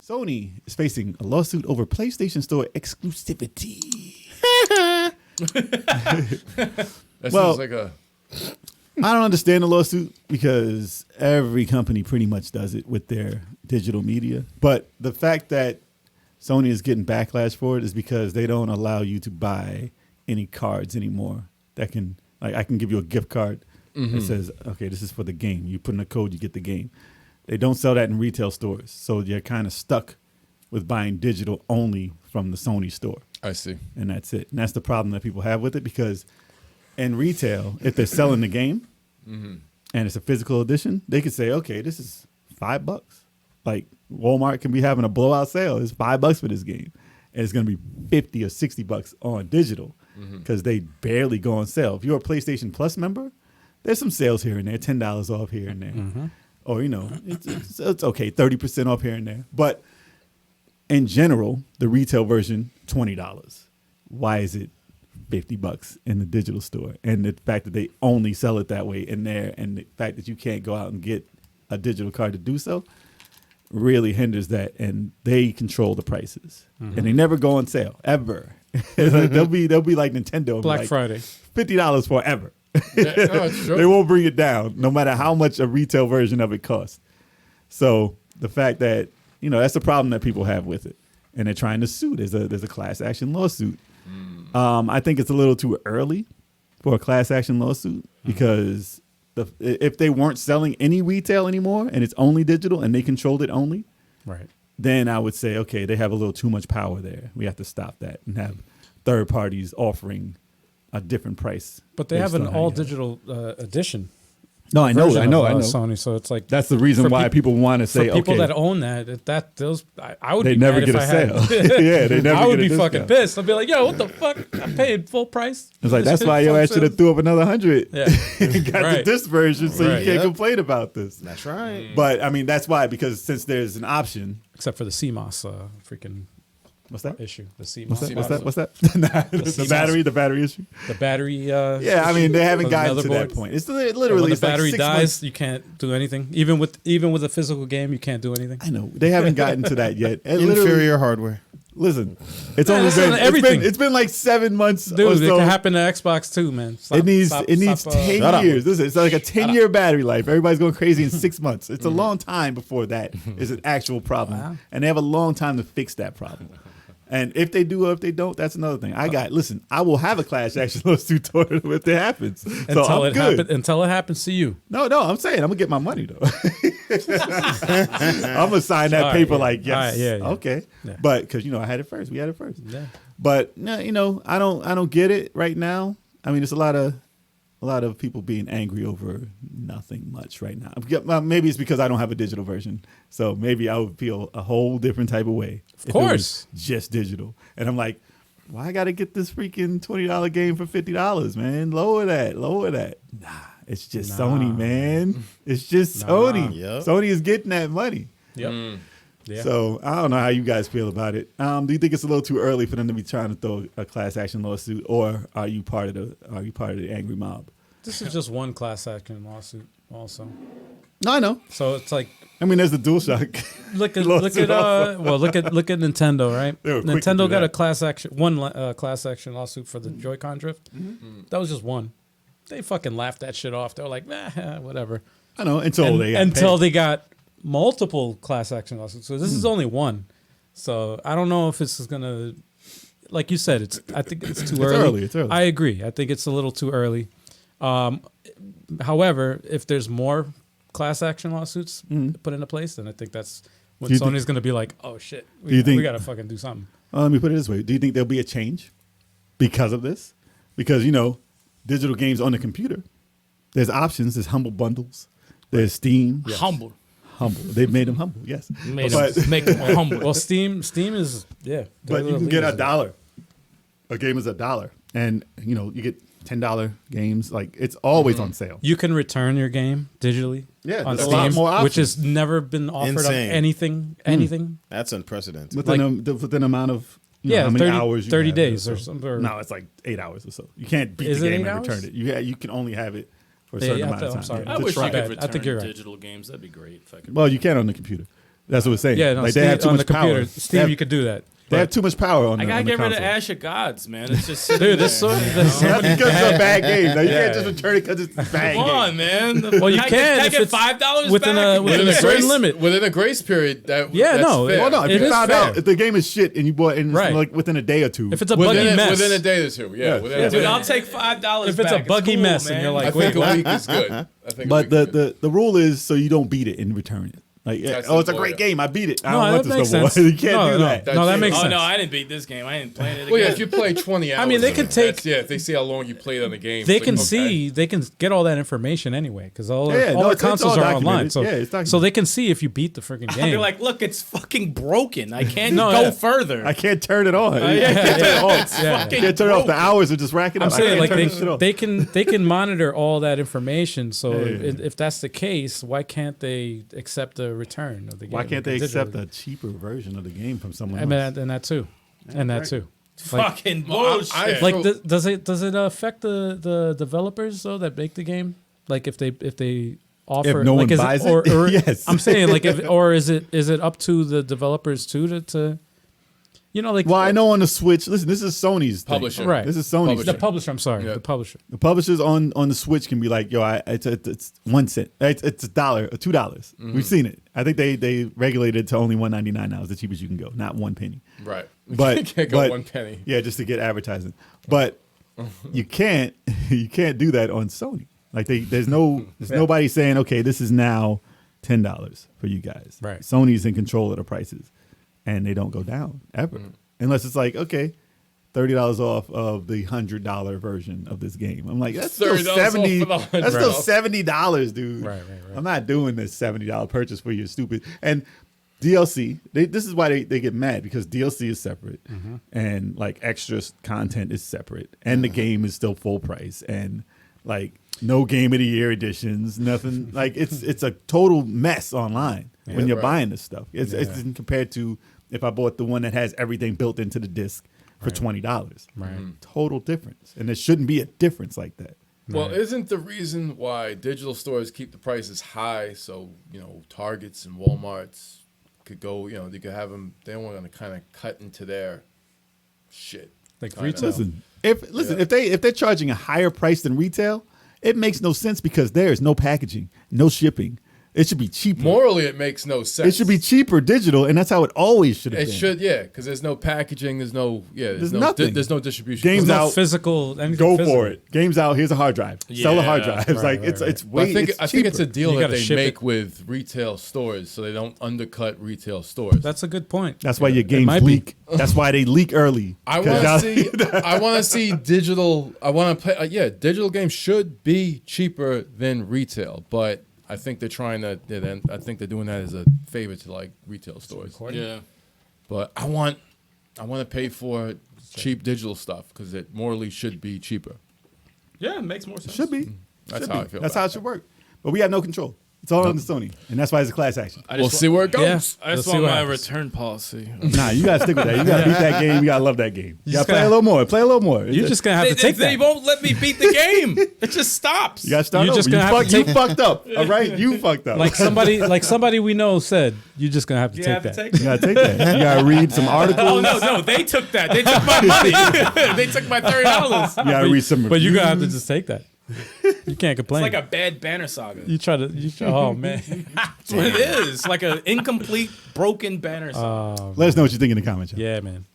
Sony is facing a lawsuit over PlayStation Store exclusivity. That sounds like a... I don't understand the lawsuit because every company pretty much does it with their digital media. But the fact that Sony is getting backlash for it is because they don't allow you to buy any cards anymore. That can, like, I can give you a gift card that says, okay, this is for the game. You put in a code, you get the game. They don't sell that in retail stores. So you're kind of stuck with buying digital only from the Sony store. I see. And that's it. And that's the problem that people have with it because in retail, if they're selling the game and it's a physical edition, they could say, okay, this is $5. Like Walmart can be having a blowout sale. It's $5 for this game. And it's going to be $50 or $60 on digital because they barely go on sale. If you're a PlayStation Plus member, there's some sales here and there, $10 off here and there. Or, you know, it's okay, 30% off here and there. But in general, the retail version, $20. Why is it $50 in the digital store? And the fact that they only sell it that way in there and the fact that you can't go out and get a digital card to do so really hinders that. And they control the prices. And they never go on sale, ever. they'll be like Nintendo. Black like Friday. $50 forever. Yeah, no, it's true. They won't bring it down, no matter how much a retail version of it costs. So the fact that, you know, that's the problem that people have with it, and they're trying to sue. There's a class action lawsuit. I think it's a little too early for a class action lawsuit because if they weren't selling any retail anymore and it's only digital and they controlled it only, Right. then I would say, okay, they have a little too much power there. We have to stop that and have third parties offering a different price. But they have an all digital edition. No, I know. Sony, so it's like That's the reason why people want to say, for people okay, that own I would. they be never mad get if a I had sale. it. Yeah, they never. I would get a be fucking discount. pissed. I'd be like, yo, what the fuck? I paid full price. It's like that's why your ass should have threw up another 100. Yeah, and got Right. this version, so Right. you can't Yep. complain about this. That's right. But I mean, that's why, because since there's an option. except for the CMOS freaking What's that? issue. The CMOS. What's that? The battery issue. The battery. Yeah, I mean, they haven't the gotten to that motherboard. point. It's When literally the it's like battery 6 dies, months. you can't do anything. Even with a physical game, you can't do anything. I know they haven't gotten to that yet. And literally, Inferior hardware. listen, it's Man, only listen been to everything. it's been like 7 months. Dude, or it so. can happen to Xbox too, man. It needs 10 Shut up. years. Listen, it's like a 10-year battery life. Everybody's going crazy in 6 months. It's a long time before that is an actual problem. Wow. And they have a long time to fix that problem. And if they do or if they don't, that's another thing. Listen, I will have a class action lawsuit if it happens. So I'm good. Until it happens to you. No, I'm saying I'm going to get my money, though. I'm going to sign that All right, paper yeah. like, yes, All right, yeah. okay. Yeah. But because, I had it first. We had it first. Yeah. But, I don't get it right now. I mean, there's a lot of people being angry over nothing much right now. Maybe it's because I don't have a digital version. So maybe I would feel a whole different type of way. Of course. Just digital. And I'm like, why I got to get this freaking $20 game for $50, man? Lower that. Nah, it's just Sony, man. It's just Sony. Yep. Sony is getting that money. Yep. Yeah. So I don't know how you guys feel about it. Do you think it's a little too early for them to be trying to throw a class action lawsuit, or are you part of the angry mob? This is just one class action lawsuit, also. No, I know. So it's like I mean, there's the DualShock. look at Nintendo, right? They were quick to Nintendo do got that. a class action lawsuit for the Joy-Con drift. That was just one. They fucking laughed that shit off. They were like, nah, whatever. I know until they got multiple class action lawsuits. So this is only one. So I don't know if this is gonna, like you said, I think it's too early. It's early. I agree. I think it's a little too early. However, if there's more class action lawsuits put into place, then I think that's when Do you Sony's going to be like, oh shit, Do you think- we got to fucking do something. Let me put it this way: do you think there'll be a change because of this? Because digital games on the computer, there's options. There's humble bundles. There's Steam. Humble. They've made them humble. Yes, Make but them humble. Well, Steam is but you can get $1. A game is $1, and you get $10 games. Like it's always on sale. You can return your game digitally. Yeah, on there's a lot Steam, more options. which has never been offered Insane. on anything. That's unprecedented. Within amount of Yeah, how many 30 hours? You 30 have days it, or so. something, or- No, it's like 8 hours or so. You can't beat Is the it game 8 and hours? return it. You can only have it for a Yeah, certain you have amount of to- time. I'm sorry. Yeah, I to wish try I it. could I think return you're right. digital games. That'd be great. If I could. Well, you can on the computer. That's what it's saying. Yeah, no, like Steam, they have too on much the computer. power. Steam, you could do that. They have too much power on I the gotta on the get rid of console. Ash of Gods, man. It's just Dude, this sort of That's because it's a bad game. No, you can't just return it because it's a bad Come game. on, man. Well, you I can I if get it's $5 within back? within a certain limit. Within a grace period. That's no, fair. Well, no, if It you is found fair. out if the game is shit and you bought it in Right. like within a day or two, If it's a buggy within, mess, within a day or two. Yeah. Within a Dude, day. I'll take $5 if it's a back. buggy cool, mess man. and you're I like, think wait, a week is good. I think but a week is good. the rule is so you don't beat it and return it. Like, That's oh, it's a the great lawyer. game. I beat it. I No, don't want that this makes no more. sense. You can't No, do no. that. That's No, that true. makes Oh sense. no, I didn't beat this game. I ain't playing it again. Well, yeah, if you play 20 hours, I mean, they of could it, take- that's- if they see how long you played on the game, They it's can like, okay. see, they can get all that information anyway because all Yeah, all no, our it's consoles all are online. documented. So, Yeah, it's documented. so they can see if you beat the freaking game. They're like, look, it's fucking broken. I can't No, go yeah. further. I can't turn it on. yeah, I can't turn it off. Yeah. fucking Can't turn it off. The broken. hours are just racking I'm up. I saying can't like turn this shit off. they can monitor all that information. So Yeah. if that's the case, why can't they accept a return of the game? Why can't they accept digitally? a cheaper version of the game from someone I else? mean, and that too, and that right. too. Like, Fucking Well, bullshit. I- like So- does it affect the developers though that make the game? Like if they offer If no like one is buys or, it? or Yes. I'm saying like if or is it up to the developers too to you know like Well, I know on the Switch. Listen, this is Sony's thing. Publisher. Right. This is Sony's. the thing. publisher. I'm sorry, Yeah. the publisher. The publishers on the Switch can be like, yo, it's 1 cent. It's $1 or $2. We've seen it. I think they regulated it to only $1.99 now. It's the cheapest you can go, not 1 penny. Right. But you can't go but- 1 penny. Yeah, just to get advertising. But you can't do that on Sony. Like there's nobody saying, okay, this is now $10 for you guys. Right. Sony's in control of the prices, and they don't go down ever, unless it's like, okay, $30 off of the $100 version of this game. I'm like, that's still $30 off $70. for the That's still $100. $70, dude. Right. I'm not doing this $70 purchase for your stupid and DLC. This is why they get mad because DLC is separate and like extra content is separate, and the game is still full price and like no game of the year editions, nothing. Like it's a total mess online when you're right. buying this stuff. It's compared to if I bought the one that has everything built into the disc for $20. Right. Total difference, and there shouldn't be a difference like that. Well, isn't the reason why digital stores keep the prices high so, Targets and Walmarts could go, they could have them, they don't want to kind of cut into their shit. Like Kinda. retail. If they're charging a higher price than retail, it makes no sense because there is no packaging, no shipping. It should be cheaper. Morally, it makes no sense. It should be cheaper digital, and that's how it always should have It been. should, yeah, because there's no packaging, there's no nothing. there's no distribution. Games There's no out, physical. anything Go physical. for it. Games out. Here's a hard drive. Sell the hard Yeah. drives. Right, It's right. it's But way. I think it's a deal You that gotta they ship make it. with retail stores, so they don't undercut retail stores. That's a good point. That's why your games might be. leak. That's why they leak early. I 'Cause want y'all- to see. I want to see digital. I want to play. Digital games should be cheaper than retail, but I think they're trying to. I think they're doing that as a favor to like retail stores. Yeah. But I want to pay for cheap digital stuff because it morally should be cheaper. Yeah, it makes more sense. Should be. That's Should how be. I feel. That's about how it should work. But we have no control. It's all on the Sony, and that's why it's a class action. I We'll just see where it goes. Yeah. I just Let's see want what my happens. return policy. Nah, you gotta stick with that. You gotta beat that game. You gotta love that game. You just gotta play gotta- a little more. Play a little more. You're just gonna have to take they that. won't let me beat the game. It just stops. You gotta start You're over. just gonna have to You fucked up. All right, you fucked up. Like somebody we know said, you're just gonna have to You take have to that. take you gotta take that. You gotta read some articles. Oh no, they took that. They took my money. They took my $30. You gotta read some. But you're gonna have to reviews. just take that. You can't It's complain. like a bad banner saga. Oh man. That's what it is. Like an incomplete, broken banner saga. Let us know what you think in the comments. y'all. Yeah, man.